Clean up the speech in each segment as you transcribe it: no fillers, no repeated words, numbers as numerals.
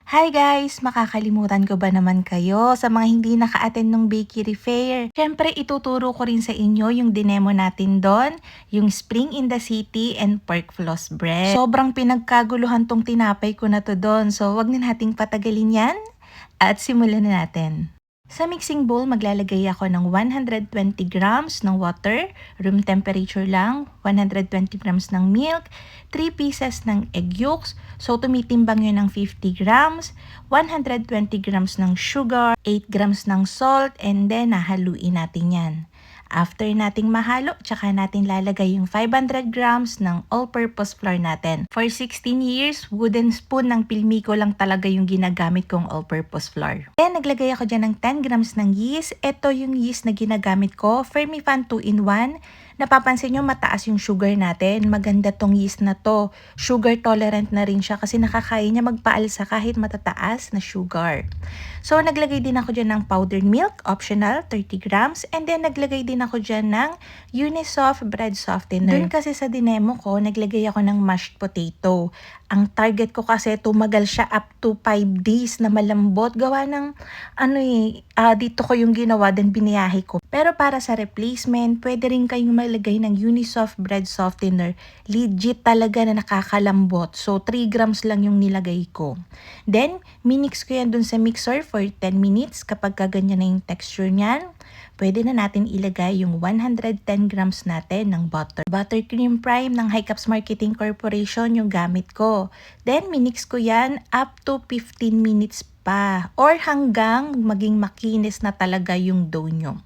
Hi guys! Makakalimutan ko ba naman kayo sa mga hindi naka-attend ng bakery fair? Siyempre, ituturo ko rin sa inyo yung dinemo natin doon, yung Spring in the City and Pork Floss Bread. Sobrang pinagkaguluhan tong tinapay ko na to doon, so wag na nating patagalin yan at simulan na natin. Sa mixing bowl, maglalagay ako ng 120 grams ng water, room temperature lang, 120 grams ng milk, 3 pieces ng egg yolks, so tumitimbang yun ng 50 grams, 120 grams ng sugar, 8 grams ng salt, and then nahaluin natin yan. After nating mahalo, tsaka natin lalagay yung 500 grams ng all-purpose flour natin. For 16 years, wooden spoon ng Pilmico lang talaga yung ginagamit kong all-purpose flour. Then, naglagay ako dyan ng 10 grams ng yeast. Ito yung yeast na ginagamit ko, Fermifan 2-in-1. Napapansin nyo, mataas yung sugar natin. Maganda tong yeast na to. Sugar tolerant na rin siya kasi nakakaya niya magpaalsa kahit matataas na sugar. So, naglagay din ako dyan ng powdered milk, optional, 30 grams. And then, naglagay din ako dyan ng Unisoft bread softener. Doon kasi sa dinemo ko, naglagay ako ng mashed potato. Ang target ko kasi tumagal siya up to 5 days na malambot. Gawa ng, dito ko yung ginawa, then biniyahe ko. Pero para sa replacement, pwede rin kayong malagay ng Unisoft bread softener. Legit talaga na nakakalambot. So, 3 grams lang yung nilagay ko. Then, minix ko yan dun sa mixer for 10 minutes. Kapag kaganyan na yung texture niyan, pwede na natin ilagay yung 110 grams natin ng butter. Buttercream Prime ng High Caps Marketing Corporation yung gamit ko. Then, minix ko yan up to 15 minutes pa or hanggang maging makinis na talaga yung dough nyo.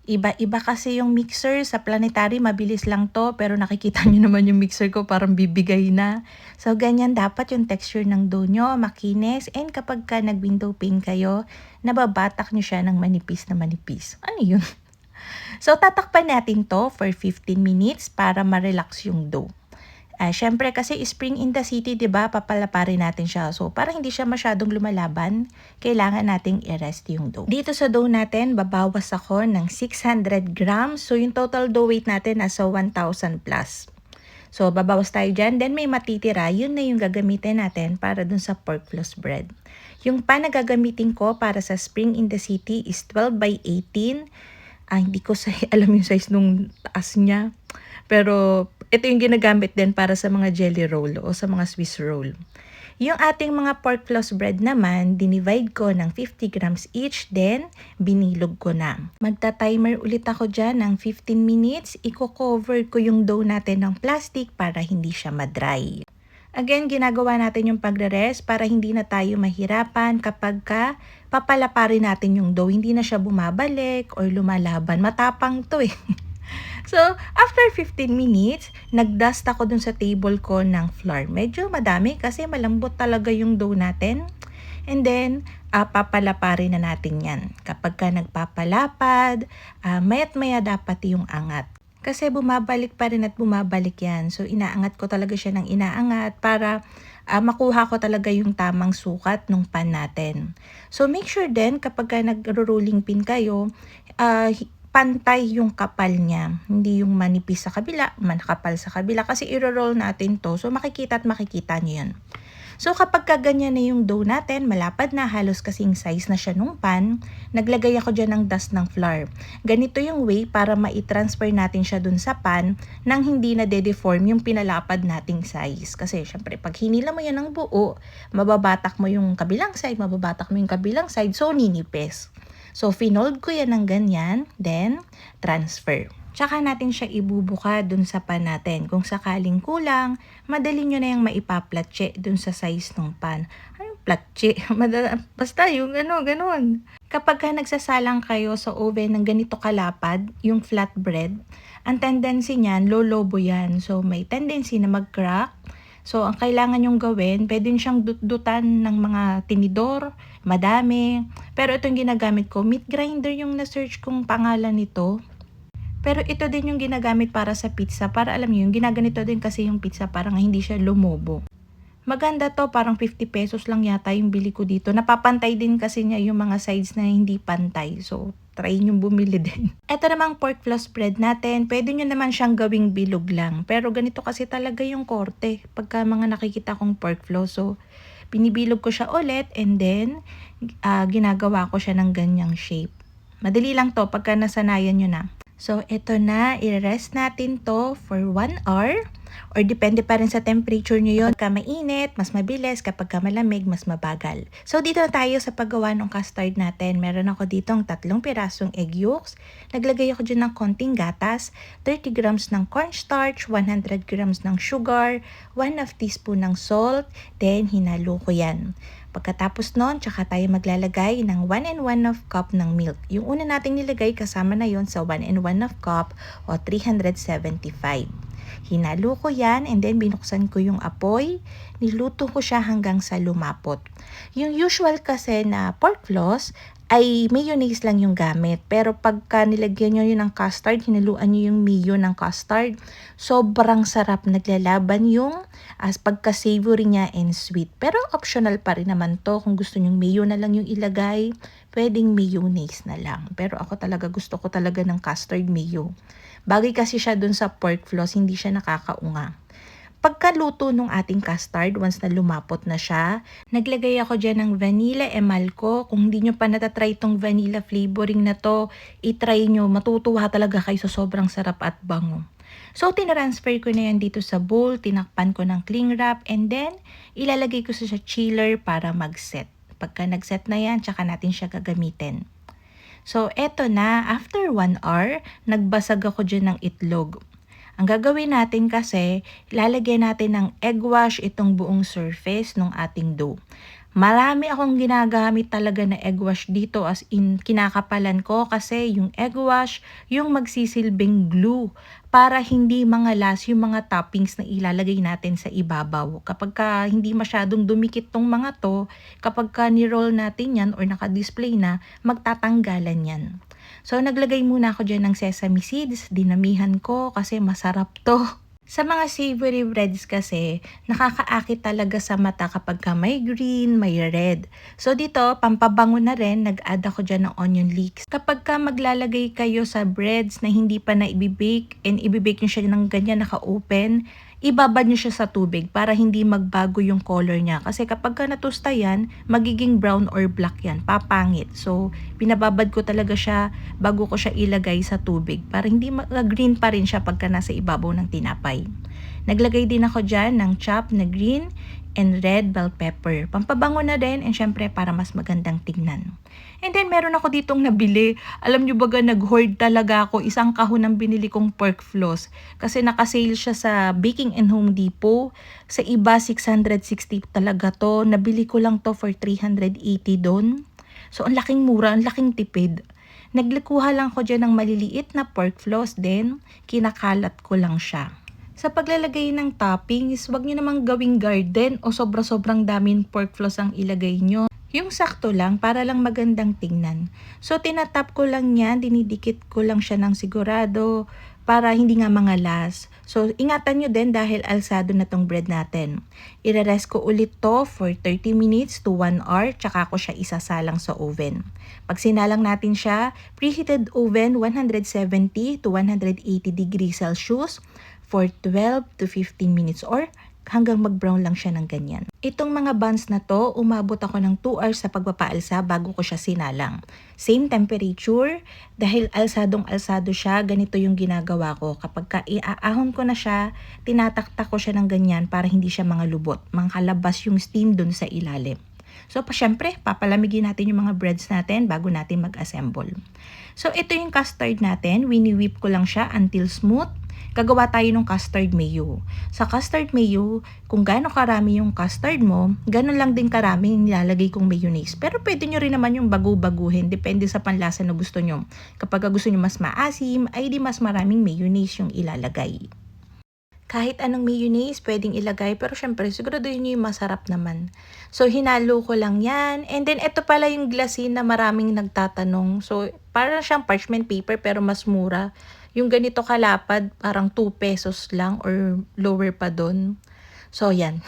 Iba-iba kasi yung mixer. Sa Planetary, mabilis lang to. Pero nakikita nyo naman yung mixer ko parang bibigay na. So, ganyan dapat yung texture ng dough nyo. Makinis. And kapag ka nag-window pane kayo, nababatak nyo siya ng manipis na manipis. Ano yun? So, tatakpan natin to for 15 minutes para ma-relax yung dough. Syempre kasi Spring in the City, 'di ba? Papalaparin natin siya. So, para hindi siya masyadong lumalaban, kailangan nating i-rest yung dough. Dito sa dough natin, babawas ako ng 600 grams. So, yung total dough weight natin nasa 1,000 plus. So, babawas tayo dyan. Then, may matitira. Yun na yung gagamitin natin para dun sa pork floss bread. Yung pan na gagamitin ko para sa Spring in the City is 12 by 18. Hindi ko alam yung size nung taas niya. Pero, ito yung ginagamit din para sa mga jelly roll o sa mga Swiss roll. Yung ating mga pork floss bread naman, dinivide ko ng 50 grams each, then binilog ko na. Magta-timer ulit ako dyan ng 15 minutes. Iko-cover ko yung dough natin ng plastic para hindi siya ma-dry. Again, ginagawa natin yung pagre-rest para hindi na tayo mahirapan kapag papalaparin natin yung dough. Hindi na siya bumabalik or lumalaban. Matapang to eh. So, after 15 minutes, nag-dust ako dun sa table ko ng flour. Medyo madami kasi malambot talaga yung dough natin. And then, papalaparin na natin yan. Kapag ka nagpapalapad, mayat maya dapat yung angat. Kasi bumabalik pa rin at bumabalik yan. So, inaangat ko talaga siya ng inaangat para makuha ko talaga yung tamang sukat ng pan natin. So, make sure din kapag ka nag-rolling pin kayo, pantay yung kapal niya. Hindi yung manipis sa kabila, manakapal sa kabila. Kasi i-roll natin to. So, makikita at makikita nyo yan. So, kapag kaganyan na yung dough natin, malapad na, halos kasing size na siya nung pan, naglagay ako dyan ng dust ng flour. Ganito yung way para ma-transfer natin siya dun sa pan nang hindi na de-deform yung pinalapad nating size. Kasi, syempre, pag hinila mo yan ng buo, mababatak mo yung kabilang side, mababatak mo yung kabilang side, so ninipis. So, finold ko yan ng ganyan, then transfer. Tsaka natin siya ibubuka dun sa pan natin. Kung sakaling kulang, madali nyo na yung maipaplatche dun sa size ng pan. Anong platche? Basta yung ganun. Kapag nagsasalang kayo sa oven ng ganito kalapad, yung flatbread, ang tendency niyan, lolobo yan. So, may tendency na mag-crack. So, ang kailangan yung gawin, pwede siyang dutdutan ng mga tinidor, madami. Pero ito yung ginagamit ko, meat grinder yung na-search kong pangalan nito. Pero ito din yung ginagamit para sa pizza, para alam niyo, yung ginaganito din kasi yung pizza para nga hindi siya lumobo. Maganda to, parang 50 pesos lang yata yung bili ko dito. Napapantay din kasi niya yung mga sides na hindi pantay. So, try nyo bumili din. Ito namang pork floss bread natin, pwede nyo naman siyang gawing bilog lang. Pero ganito kasi talaga yung korte pagka mga nakikita kong pork floss. So, Binibilog ko siya ulit and then ginagawa ko siya ng ganyang shape. Madali lang to pagka nasanayan nyo na. So, ito na, i-rest natin to for 1 hour. Or depende pa rin sa temperature nyo yun. Kapag mainit, mas mabilis. Kapag malamig, mas mabagal. So, dito na tayo sa paggawa ng custard natin. Meron ako ditong 3 pirasong egg yolks. Naglagay ako dyan ng konting gatas, 30 grams ng cornstarch, 100 grams ng sugar, 1/2 teaspoon ng salt, then hinalo ko yan. Pagkatapos nun, tsaka tayo maglalagay ng 1 1/2 cup ng milk. Yung una nating nilagay, kasama na yon sa 1 1/2 cup o 375. Hinalo ko yan and then binuksan ko yung apoy. Niluto ko siya hanggang sa lumapot. Yung usual kasi na pork floss ay mayonnaise lang yung gamit. Pero pagka nilagyan nyo yun ng custard, hinaluan nyo yung mayo ng custard, sobrang sarap, naglalaban yung pagka-savory niya and sweet. Pero optional pa rin naman to. Kung gusto nyo mayo na lang yung ilagay, pwedeng mayonnaise na lang. Pero ako talaga gusto ko talaga ng custard mayo. Bagay kasi siya dun sa pork floss, hindi siya nakakaunga. Pagkaluto nung ating custard, once na lumapot na siya, naglagay ako dyan ng vanilla emalco. Kung hindi nyo pa natatry itong vanilla flavoring na to, itry nyo. Matutuwa talaga kayo sa sobrang sarap at bango. So, tinransfer ko na yan dito sa bowl, tinakpan ko ng cling wrap, and then, ilalagay ko sa chiller para mag-set. Pagka nag-set na yan, tsaka natin siya gagamitin. So, eto na, after 1 hour, nagbasag ako dyan ng itlog. Ang gagawin natin kasi, lalagyan natin ng egg wash itong buong surface ng ating dough. Marami akong ginagamit talaga na egg wash dito as in kinakapalan ko kasi yung egg wash yung magsisilbing glue para hindi mangalas yung mga toppings na ilalagay natin sa ibabaw. Kapag hindi masyadong dumikit tong mga to, kapag ni-roll natin yan or naka-display na, magtatanggalan yan. So, naglagay muna ako dyan ng sesame seeds. Dinamihan ko kasi masarap to. Sa mga savory breads kasi, nakakaakit talaga sa mata kapag may green, may red. So, dito, pampabango na rin, nag-add ako dyan ng onion leeks. Kapag maglalagay kayo sa breads na hindi pa na ibibake, and ibibake nyo siya ng ganyan naka-open, ibabad nyo siya sa tubig para hindi magbago yung color niya. Kasi kapag natusta yan, magiging brown or black yan, papangit. So, pinababad ko talaga siya bago ko siya ilagay sa tubig para hindi green pa rin siya pagka nasa ibabaw ng tinapay. Naglagay din ako dyan ng chopped na green and red bell pepper. Pampabango na din and syempre para mas magandang tignan. And then meron ako ditong nabili. Alam nyo baga nag-hoard talaga ako. Isang kahon ng binili kong pork floss. Kasi nakasale siya sa Baking and Home Depot. Sa iba 660 talaga to. Nabili ko lang to for 380 doon. So ang laking mura, ang laking tipid. Naglikuha lang ko dyan ng maliliit na pork floss then kinakalat ko lang siya. Sa paglalagay ng toppings, wag nyo namang gawing garden o sobra-sobrang daming pork floss ang ilagay nyo. Yung sakto lang para lang magandang tingnan. So tinatap ko lang yan, dinidikit ko lang siya ng sigurado para hindi nga mangalas. So ingatan nyo din dahil alsado na tong bread natin. Ire-rest ko ulit to for 30 minutes to 1 hour tsaka ko siya isasalang sa oven. Pag sinalang natin siya, preheated oven 170 to 180 degrees Celsius for 12 to 15 minutes or hanggang mag-brown lang siya ng ganyan. Itong mga buns na to, umabot ako ng 2 hours sa pagpapaalsa bago ko siya sinalang. Same temperature, dahil alsadong-alsado siya, ganito yung ginagawa ko. Kapag iaahon ko na siya, tinataktak ko siya ng ganyan para hindi siya mga lubot. Mangkalabas yung steam dun sa ilalim. So, syempre, papalamigin natin yung mga breads natin bago natin mag-assemble. So, ito yung custard natin. Wini-whip ko lang siya until smooth. Gagawa tayo ng custard mayo. Sa custard mayo, kung gaano karami yung custard mo, ganun lang din karami yung nilalagay kong mayonnaise. Pero pwede nyo rin naman yung bagu-baguhin, depende sa panlasa na gusto nyo. Kapag gusto nyo mas maasim, ay di mas maraming mayonnaise yung ilalagay. Kahit anong mayonnaise, pwedeng ilagay, pero syempre, siguraduhin nyo yung masarap naman. So, hinalo ko lang yan. And then, ito pala yung glasin na maraming nagtatanong. So, parang siyang parchment paper, pero mas mura. Yung ganito kalapad, parang 2 pesos lang or lower pa doon. So, yan.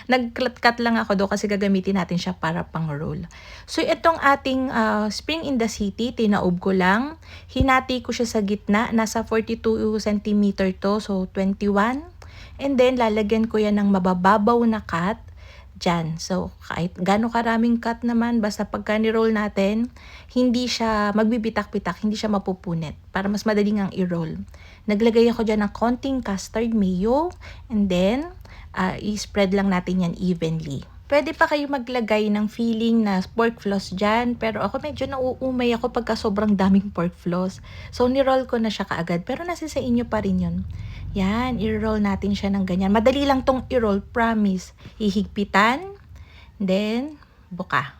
Nag-cut lang ako doon kasi gagamitin natin siya para pang roll. So, itong ating spring in the city, tinaob ko lang. Hinati ko siya sa gitna. Nasa 42 cm to, so 21. And then, lalagyan ko yan ng mabababaw na cut. dyan. So, kahit gaano karaming cut naman, basta pagka ni-roll natin, hindi siya magbibitak-bitak, hindi siya mapupunit, para mas madaling ang i-roll. Naglagay ako dyan ng konting custard mayo, and then, i-spread lang natin yan evenly. Pwede pa kayo maglagay ng filling na pork floss dyan, pero ako medyo nauumay ako pagka sobrang daming pork floss. So, ni-roll ko na siya kaagad, pero nasa sa inyo pa rin yun. Yan, i-roll natin siya ng ganyan. Madali lang tong i-roll, promise. Ihigpitan, then, buka.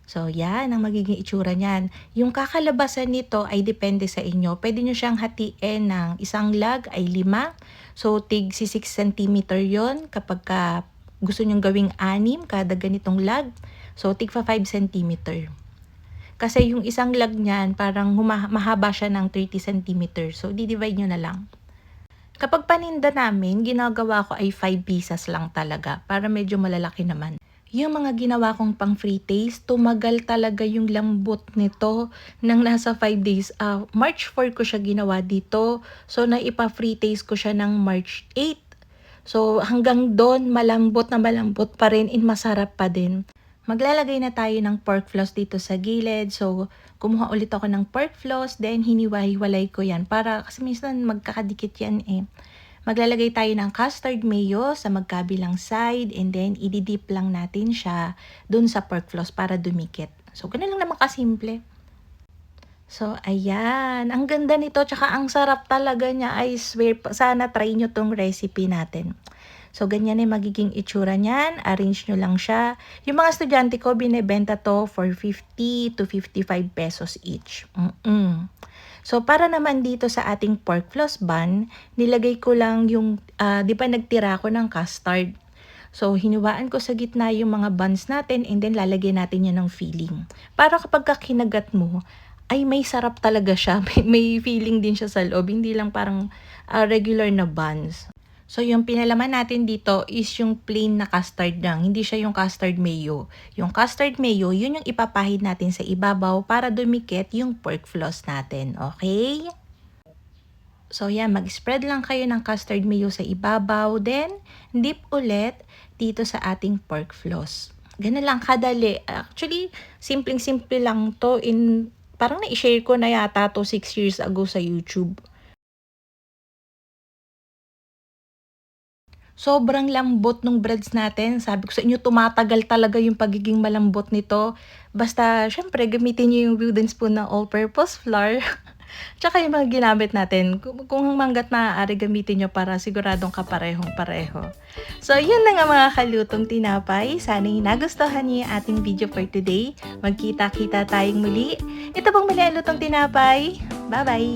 So, yan ang magiging itsura niyan. Yung kakalabasan nito ay depende sa inyo. Pwede nyo siyang hatiin ng isang lag ay 5. So, tig 6 cm yon kapag gusto nyong gawing 6 kada ganitong lag. So, tig 5 cm. Kasi yung isang lag niyan, parang mahaba siya ng 30 cm. So, di-divide nyo na lang. Kapag paninda namin, ginagawa ko ay 5 pieces lang talaga para medyo malalaki naman. Yung mga ginawa kong pang free taste, tumagal talaga yung lambot nito ng nasa 5 days. March 4 ko siya ginawa dito. So, naipa-free taste ko siya ng March 8. So, hanggang doon, malambot na malambot pa rin and masarap pa din. Maglalagay na tayo ng pork floss dito sa gilid. So, kumuha ulit ako ng pork floss, then hiniwa-hiwalay ko yan. Kasi minsan magkakadikit yan eh. Maglalagay tayo ng custard mayo sa magkabilang side, and then ididip lang natin siya dun sa pork floss para dumikit. So, ganun lang naman kasimple. So, ayan. Ang ganda nito, tsaka ang sarap talaga niya. I swear, sana try nyo tong recipe natin. So, ganyan ay magiging itsura niyan. Arrange nyo lang siya. Yung mga estudyante ko, binebenta to for 50 to 55 pesos each. So, para naman dito sa ating pork floss bun, nilagay ko lang yung, di ba nagtira ko ng custard. So, hiniwaan ko sa gitna yung mga buns natin, and then lalagyan natin yan ng filling. Para kapag kinagat mo, ay may sarap talaga siya. May feeling din siya sa loob. Hindi lang parang regular na buns. So, yung pinalaman natin dito is yung plain na custard lang. Hindi siya yung custard mayo. Yung custard mayo, yun yung ipapahid natin sa ibabaw para dumikit yung pork floss natin. Okay? So, yan. Mag-spread lang kayo ng custard mayo sa ibabaw. Then, dip ulit dito sa ating pork floss. Ganun lang kadali. Actually, simpleng-simple lang to. Parang na-share ko na yata to 6 years ago sa YouTube. Sobrang lambot ng breads natin. Sabi ko sa inyo, tumatagal talaga yung pagiging malambot nito. Basta, syempre, gamitin nyo yung wooden spoon ng all-purpose flour. Tsaka yung mga ginamit natin, kung hanggat maaari gamitin nyo para siguradong kaparehong-pareho. So, yun na nga mga kalutong tinapay. Sana'y nagustuhan niyo yung ating video for today. Magkita-kita tayong muli. Ito pong muli ang lutong tinapay. Bye-bye!